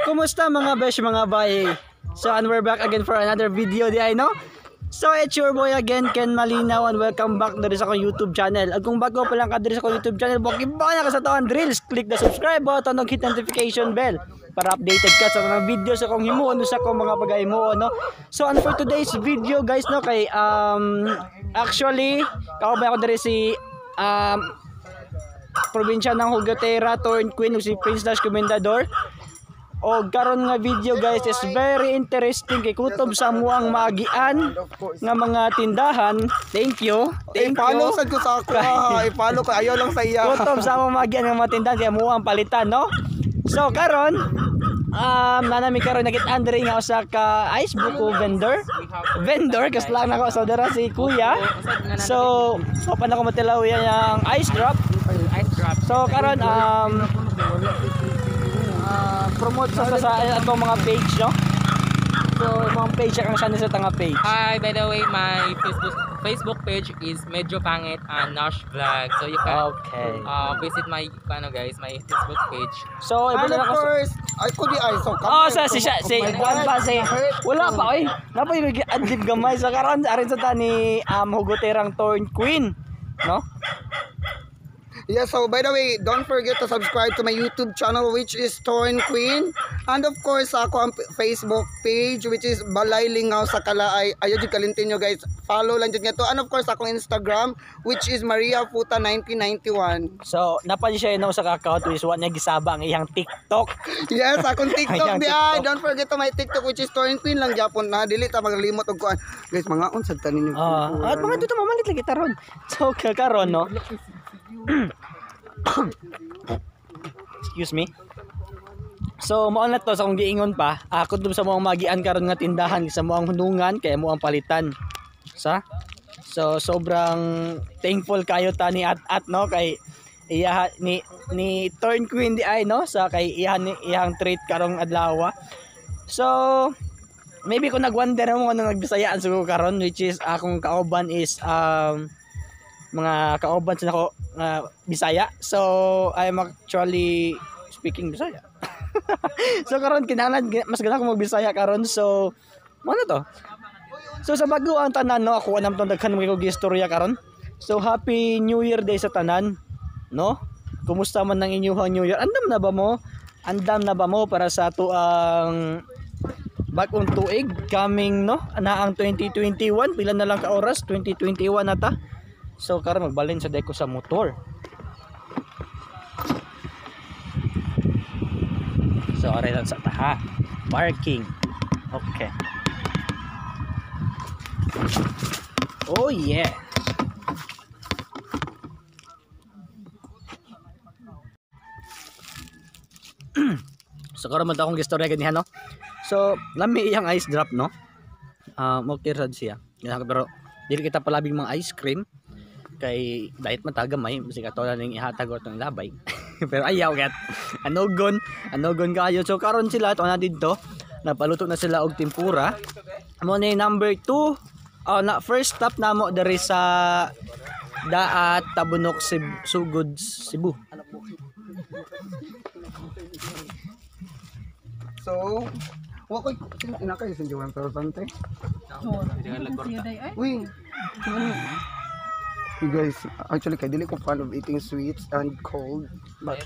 Kumusta mga besh, mga bay? So and we're back again for another video di ay no? So it's your boy again, Ken Malinaw, and welcome back na rin sa akong YouTube channel. At kung bago pa lang ka sa akong YouTube channel, bakit ka sa tawang drills, click the subscribe button and hit notification bell para updated ka sa mga videos akong himuon sa akong mga pag-himuon, no? So and for today's video guys, no, kay actually kaubay ako diri si probinsya ng Hugotera, Torn Queen, si Prince Dash Comendador. O karon nga video guys is very interesting kay kutob sa muang maagian nga mga tindahan. Thank you. Follow sad ko sa ako. I-follow ko, ayaw lang sa iya. Kutob sa muang maagian nga mga tindahan kay muang palitan, no? So karon nanami karon nakit-an diri nga usa ka ice buko vendor kas lang nako sa dira si Kuya. So pa na ko matilaw yang ice drop. So karon promote sa atong mga page, no? So mga page ang channel sa tanga page. Hi, by the way, my Facebook page is Medyo Pangit Nash Vlog. So you can visit my guys, my Facebook page. So and of course, I could be so wala pa oy. Napay adlib gamay sa karon arin sa tani Hugoterang Torn Queen, no? Yeah, so by the way, don't forget to subscribe to my YouTube channel which is Torn Queen. And of course, ako ang Facebook page which is Balay Lingaw sa Kalaay. Ayaw dyan kalintin nyo guys. Follow lang dyan to. And of course, akong Instagram which is Maria Futa 1991. So, napali siya yun sa account which is what niya gisaba ang iyang TikTok. Yes, akong TikTok di ay. Don't forget to my TikTok which is Torn Queen lang Japon na. Dili ta maglimot og kuan. Guys, mga unsad tanin niyo. At mga dito mamalit lagi taron. So, karon no. Excuse me. So mao na to sa akong giingon pa, ako dum sa mga magian karon nga tindahan sa moang hunungan kay mo ang palitan. So sobrang thankful kayo ta ni at no kay iya ni Torn Queen di ay no sa kay iyang treat karong adlaw. So maybe kung nagwonder mo ano nagbisayaan siguro karon which is akong kauban is mga kauban sa nako Bisaya. So I'm actually speaking Bisaya. So karon kinahanglan mas gana ko mag-Bisaya karon. So ano to? So sa bago ang tanan no, ako anam tong daghan mga istorya karon. So happy New Year day sa tanan, no? Kumusta man ang inyong New Year? Andam na ba mo para sa ato ang bagong tuig coming, no? Ana ang 2021, pila na lang ka oras 2021 nata. So karon magbalin sa deko sa motor. So aray lang sa taha. Parking. Okay. Oh yeah. So karon man ta akong gistorya ganihan, no. So lami iyang ice drop, no. Okay sad siya. Pero dili kita palabing mga ice cream. Kay diet matagamay basi katola ning ihatag atong labay. Pero ayaw gat anogon kayo. So karon sila to na didto napaluto na sila og tempura. Amo ni number 2 na first stop namo diri sa Daat Tabunok Sugod Cebu. So wakoy inakay sa Juan pero tante. Uy. Hey guys, actually kay dili ko fan of eating sweets and cold. But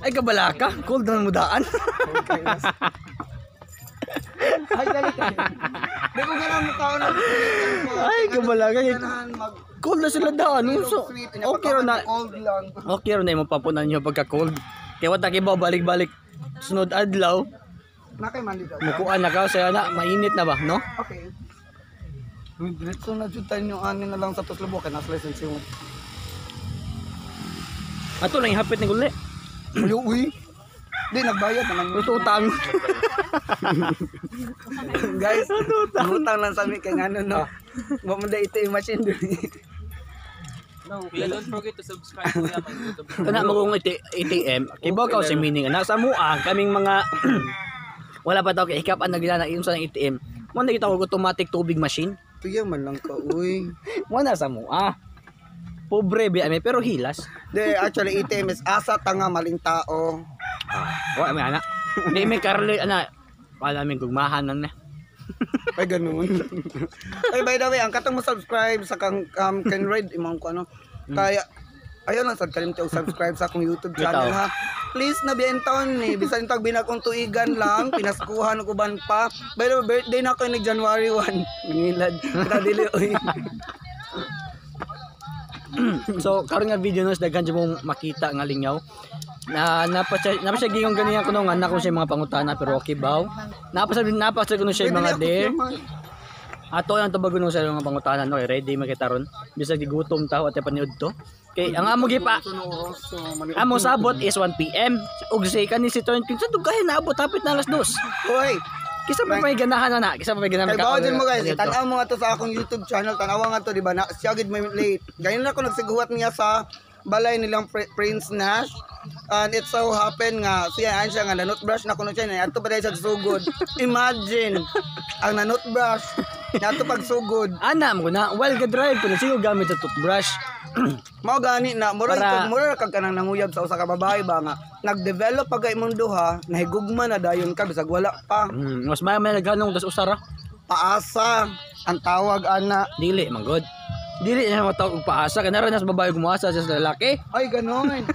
ay kabala ka, cold na mudaan. Ay dali ka. Di ko ganang mukhaon. Ay kabala ka. Cold na sila daan. So okay ro na. Okay ro na mo papunan niyo pagka cold. Kaya wata kay balik-balik sunod adlaw. Nakay man dito. Mukuan na ka saya na mainit na ba, no? Okay. Diretso na jud tayo yung ani na lang sa Tuslubo kay nas license yung. Ato lang hapit ni guli. Uy. Di nagbayad naman. Utang. Guys, utang lang sa mi kay ngano no. Mo mo ito yung machine dun. Kuya, don't forget to subscribe to my YouTube channel. Kana magong ATM, kay bago si meaning nasa mua kaming mga wala pa taw kay hikapan na gila na iyon sa ATM. Mo na gitawag automatic tubig machine. Tuya man lang ka uy. Mo na sa mua. Pobre bi pero hilas. De actually ATM is asa tanga maling tao. Wa may ana. Di may karli ana. Wala min gugmahan nang na. Ay ganun. Ay by the way, ang katong mo subscribe sa kang can read imong ko ano. Kaya ayun lang sad kalimti og subscribe sa akong YouTube channel ha. Please na biyan taon ni bisan tag binakong tuigan lang pinaskuhan ko ban pa. By the way, birthday na ko ni January 1. Mangilad. Kita dili oy. So karon nga video nos daghan jud mong makita nga lingaw. Napa siya gingong ganiya kuno nga anak ko siya mga pangutana pero okay baw. Napa kuno siya mga there. Ato ang tubagon sa mga pangutana no ready makita ron. Bisag gigutom ta at paniud to. Kay ang amo gipa. Amo sabot is 1 PM. Ug say kani si Turn King sa dugahin naabot hapit na alas 2. Hoy, Kisa pa may ganahan na. Kisa pa may ganahan. kay bawo din mo guys, tanaw mo nga to sa akong YouTube channel, tanawa nga to di ba na siya gid may late. Ganyan ako nagsiguhat niya sa balay nilang Prince Nash. And it so happen nga siya siya nga nanut brush na kuno siya na ato pa dai sa sugod. Imagine ang nanut brush nato pag sugod. Ana mo na while ga drive kuno siya gamit sa toothbrush. Mao gani na Para- mura kag kanang nanguyab sa usa ka babae ba nga nag-develop pag imong duha nahigugma na dayon ka bisag wala pa. Mas may naghanong das usara. Paasa ang tawag ana. Dili man god. Dili na matawag og paasa kana ra nas babae gumuasa sa lalaki. Ay ganon.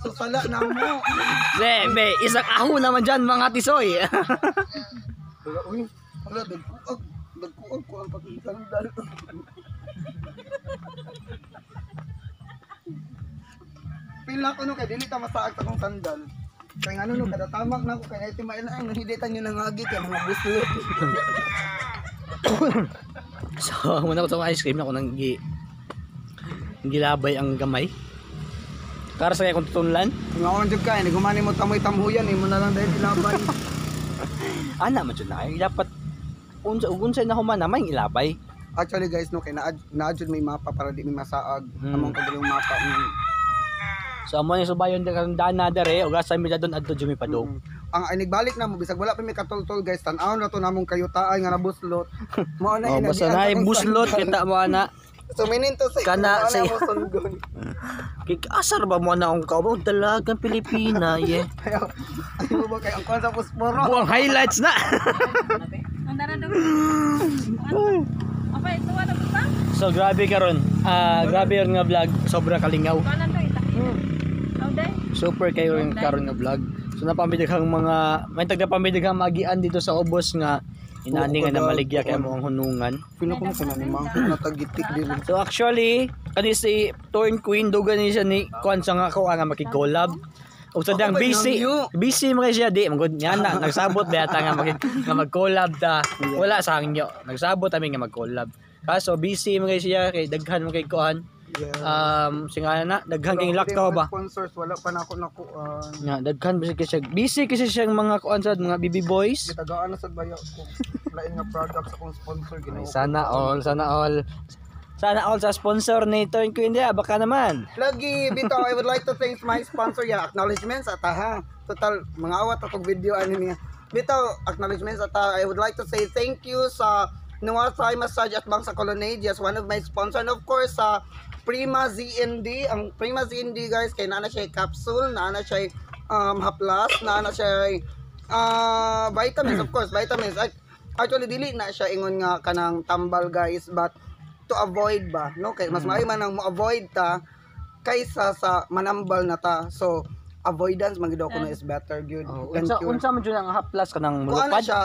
So sala na mo. Be, isang aho naman dyan mga tisoy. Wala uy. Wala dagkuag ko ang pagkakandal. Pila ko no kay dili ta masaag sa kong sandal. Kay ngano no kada tamak na ko kay iti maila ang nahiditan niyo nangagi kay mga buslo. So, muna ko sa ice cream na ako nang gilabay ang gamay. Para sa kaya kong tutunlan. Ngaon jud kay nigumani mo tamoy tamhuyan imo na lang dahil ilabay. Ana man jud na ay dapat unsa na humana may ilabay. Actually guys no kay naadjud may mapa para di mi masaag among kagaling mapa. So amo ni subayon de karong dana dere ug asa mi dadon adto jumi padong. Ang nigbalik na mo bisag wala pa mi katultol guys tan-aw na to namong kayutaan nga nabuslot. Mao na Oh, basta na buslot kita mo ana. Sumininto sa Kana sa sa- sundon. Kikasar ba mo na ang kaubaw dalagang Pilipina ye. Ano ba kay ang kwan sa posporo? Buang highlights na. Apa itu ada apa? So grabe karon. Grabe yung nga vlog, sobra kalingaw. Kanan to ita. Auday. Super kayo yung karon nga vlog. So napamidaghang mga may tagpamidaghang magian dito sa ubos nga inani nga na maligya kay mo ang hunungan. Pino ko mo kana ni ma'am natagitik din. So actually kani si Torn Queen dugan ni siya ni kon sa nga ko nga makig-collab. Ug sadang Ako ba busy. nang Busy mo kay siya di magud niya na nagsabot beta nga nga mag-collab ta. Wala sa hangyo. Nagsabot kami nga mag-collab. Kaso busy mo kay siya kay daghan mo kay kuan. Singa na daghan kay laktaw ba. Sponsors wala pa na ako nakuan. Nga daghan busy kasi siyang mga kuan sa mga BB boys. Gitagaan na sad bayo ko. Lain nga products akong sponsor Ay, ginawa. sana all sa sponsor ni Turn Queen dia baka naman. Lagi bito I would like to thank my sponsor ya acknowledgements ata ha. Total mga awat akong video ano niya. Bito acknowledgements ata I would like to say thank you sa Noah Thai Massage at Bangsa Colonnades, one of my sponsor, and of course sa Prima ZND. Ang Prima ZND guys kay naana siya capsule, naana siya haplas, naana siya vitamins, of course vitamins. Actually dili na siya ingon nga kanang tambal guys, but to avoid ba no kay mas maayo man ang mo-avoid ta kaysa sa manambal na ta. So avoidance magid ko na is better good than cure. Unsa man jud ang haplas kanang Kuha na mulupad? siya.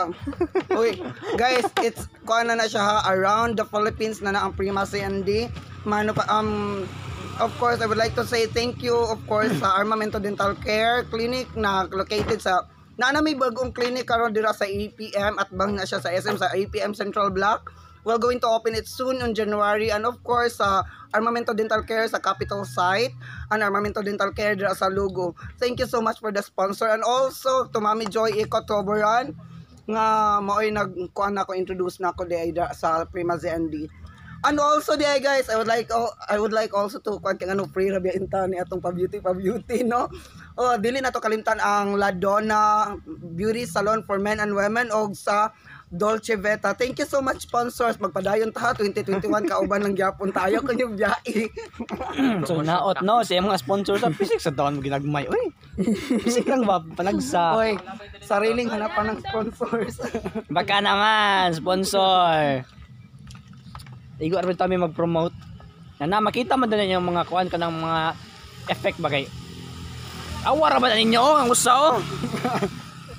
Uy, guys, it's kuha na siya ha, around the Philippines na ang Prima CND. Of course, I would like to say thank you of course sa Armamento Dental Care Clinic na located sa may bagong clinic karon dira sa APM at bang na siya sa SM sa APM Central Block. We're going to open it soon on January. And of course, Armamento Dental Care sa Capital Site and Armamento Dental Care dira sa Lugo. Thank you so much for the sponsor. And also to Mami Joy Ecotoberan nga maoy nagkuan ako introduce na ako di sa Prima ZND. And also di guys, I would like also to kuan kay ano free rabia inta ni atong pa beauty no. Oh, dili na to kalimtan ang La Donna Beauty Salon for Men and Women og sa Dolce Vita. Thank you so much sponsors. Magpadayon ta 2021 kauban lang gyapon tayo kanyo biyahe. So naot no sa mga sponsors sa pisik sa taon mo ginagmay. Uy. Pisik lang ba panagsa. Oy, sariling hanapan ng sponsors. Baka naman sponsor. Igo rin kami mag-promote. Na makita man din yung mga kuan kanang mga effect ba kay. Awara ba ninyo ang usa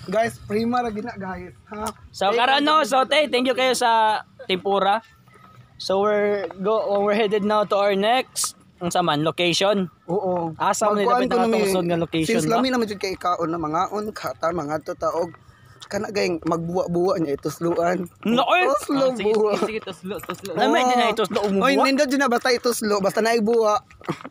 Guys, prima ra gina guys, ha. So karon no, so thank you kayo sa tempura. So we're headed now to our next ang saman location. Oo. Asa mo nila Magkuhan ko ang na tusod nga location since ba? lami naman jud kay kaon na mga kata mga taog kana gayng magbuwa-buwa niya itusluan. Noy. Tuslo Sige, buwa. sige, tuslo. Namay din na itos do Oy, umubuwa. nindot dyan na basta ituslo, basta naibuwa.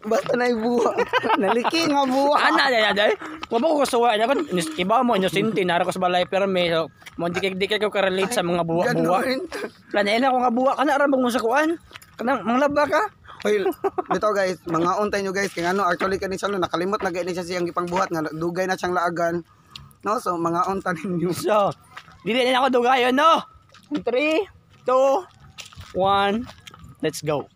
Basta naibuwa. Naliki nga buwa. Ana day. Wa ba ko suwa na kon iba mo inyo sinti nara ko sa balay pero may so, mo di kay ko relate sa mga buwa-buwa. Ganon. Planela ko nga buwa kana ra mo sa kuan. Kanang manglaba ka. Hoy, dito guys, mga untay nyo guys, kaya ano, actually kanina siya, nakalimot na gani siya siyang ipang buhat, nga dugay na siyang laagan. No, so mga untay ninyo. So, dili na ako dugayon no. 3 2 1 let's go.